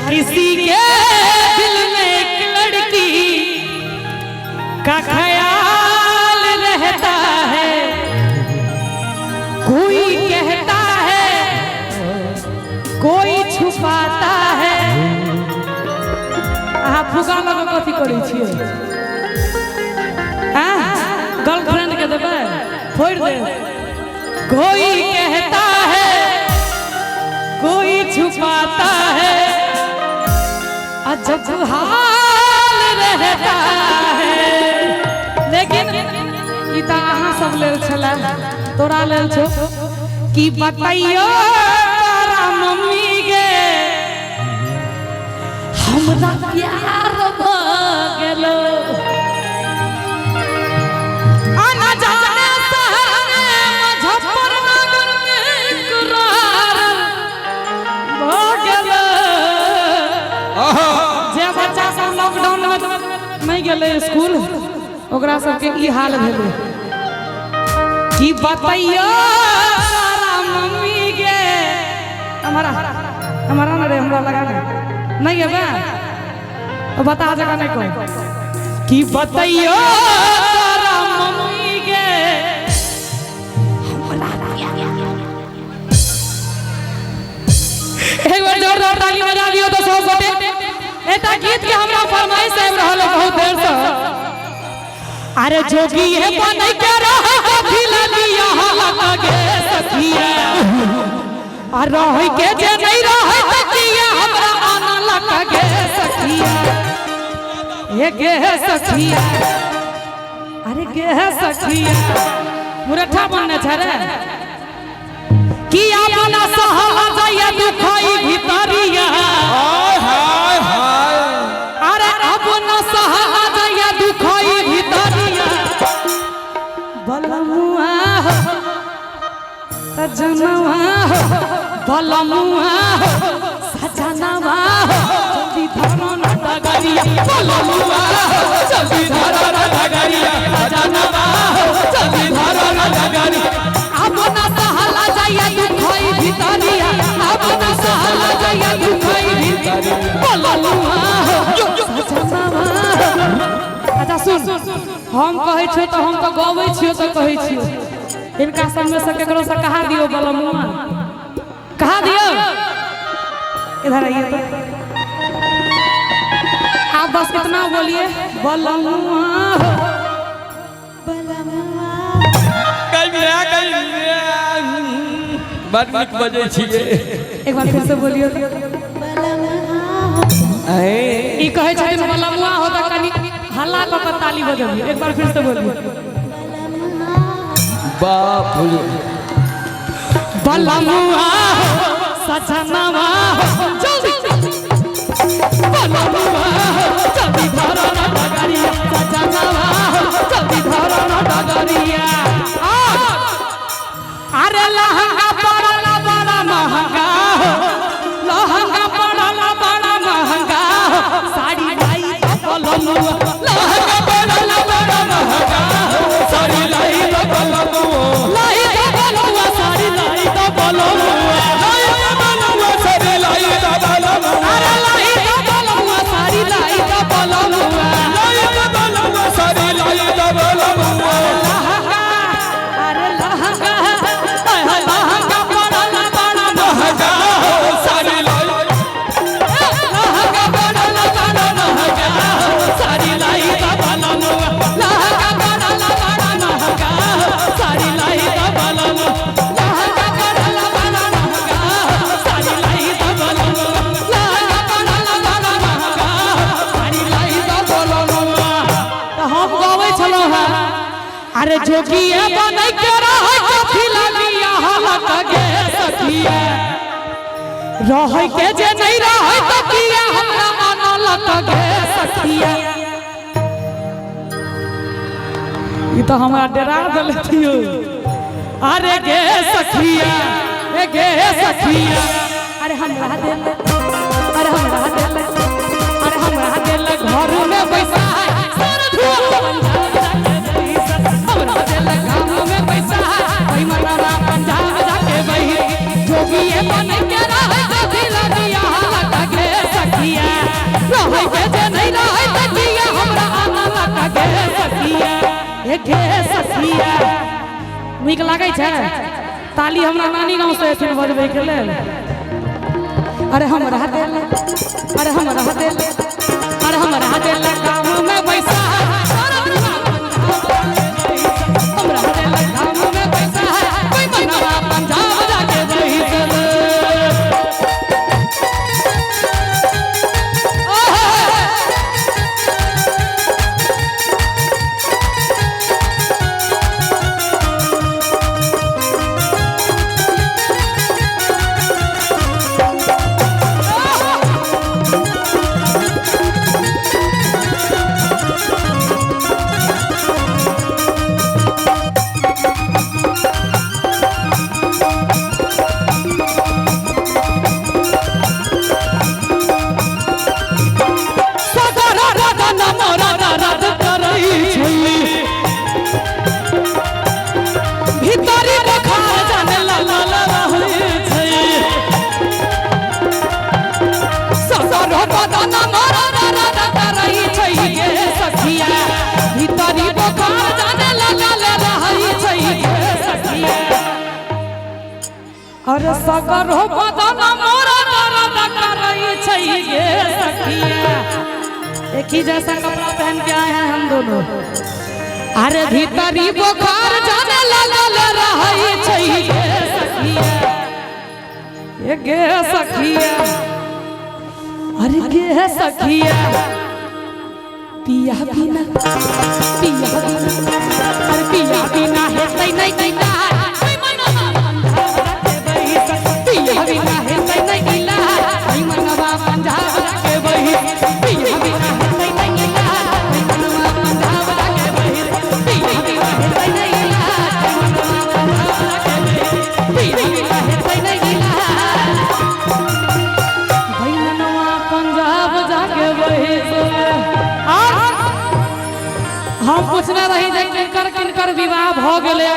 किसी के दिल में एक लड़की का ख्याल रहता है, कोई कहता है कोई छुपाता है। आप फुगा लगा कथी करै छियै? गर्लफ्रेंड के देबै फोड़ दे। कोई कहता है कोई छुपाता है, अजब हाल रहता है। लेकिन ई त अहाँ सब लेल छला, तोरा लेल छो कि बताइयो तारा मम्मी गे हमरा प्यार भ गेलो। आना जाने सहने मुजफ्फरनगर में इकरार भ गेलो। जे बच्चा सब लॉकडाउन में नहीं गेले स्कूल, ओकरा सबके ई हाल भेलै कि बताइयो तारा मम्मी गे हमारा ना रे, हमरा लगा नहीं है बे तो बता जगह नहीं कोई कि बताइयो तारा मम्मी गे एक बार जोरदार ताली बजा दियो तो सब गोटे। एटा गीत के हमरा फरमाइश आइब रहल बहुत देर से। अरे जोगी है बनै के रह कथी ललिया लगे सखिया, आ रह के जे नहीं रह सखिया हमरा आना लगे सखिया। ये गे सखिया, अरे गे सखिया मुरठा बनने छरे कि अपना सहला जाय दुखई भितरिया। हाय हाय हाय, अरे अपना सहला जाय दुखई भितरिया। बलमुआ सजनवा बलमुआ सजनवा जल्दी धरो न डगरिया। बलमुआ जल्दी धरो न डगरिया, सजनवा जल्दी धरो न डगरिया। अपना सहला जाय दुखई भितरिया, अपना सहला जाय दुखई भितरिया। बलमुआ सजनवा। अच्छा सुन, हम कहै छियो तो हम तो गाबै छियो तो कहै छियो, इनका सब में से केकरो से कहा दियो बलमुआ, कहा दियो। इधर आइए तो आप बस कितना बोलिए बलमुआ बलमुआ। बड़ नीक बजै छियै। एक बार फिर से बोलिए ई कहै छथिन बलमुआ हो त कनी हल्ला क के ताली बजाबी। एक बार फिर से बोलिए बाप रे। बलमुआ सजनवा जल्दी बलमुआ जल्दी धरो न डगरिया, सजनवा जल्दी धरो न डगरिया। अरे लहंगा पड़ला बड़ा महंगा, लहंगा पड़ला बड़ा महंगा। साड़ी लाई बलमुआ, लहंगा पड़ला बड़ा महंगा। साड़ी लाई बलमुआ, लाई बलमुआ, साड़ी लाई बलमुआ, लाई बलमुआ, साड़ी लाई बलमुआ। अरे लाई बलमुआ, साड़ी लाई बलमुआ, लाई बलमुआ, साड़ी लाई बलमुआ। अरे लहंगा लहंगा पड़ला बड़ा महंगा। साड़ी लाई लहंगा पड़ला बड़ा महंगा। साड़ी लाई बलमुआ, लहंगा पड़ला बड़ा महंगा। साड़ी लाई बलमुआ, लहंगा पड़ला बड़ा महंगा। साड़ी लाई बलमुआ, लहंगा पड़ला बड़ा महंगा। साड़ी लाई बलमुआ। तो हम गाबै छलो है अरे जोगिए बनै के रह कथी ललिया लगे सखिया। रह के जे नहीं रह सखिया हमरा मन लगे सखिया। ई तो हमरा डरा देलथियो। अरे गे सखिया, ए गे सखिया, अरे हमरा दिल, अरे हमरा दिल, अरे हमरा दिल घर में बैसा है सर धुआ हमरा दिल घर में बैसा है भाई मनाना पंजाब जाके बही। जोगिए बन के रह कथी ललिया लगे सखिया। नीक लागै छै ताली हमरा नानी गांव से एथिन बजबै के लेल अरे हमरा दिल अरे हमरा दिल अरे हमरा दिल काम में पैसा हमरा दिल काम में पैसा कोई बनवा पंजाब जाके रही चल अरे सगर हो बदन मोरा दर्द करई छै गे सखिया एक ही जैसा कपड़ा पहन के आए हैं हम दोनों अरे भीतरी बुखार जाने लगल रहई छै गे सखिया ये गे सखिया अरे गे सखिया पिया बिना अरे पिया बिना हेतै नहीं दैना हम पूछना रही किनकर विवाह भ गेले।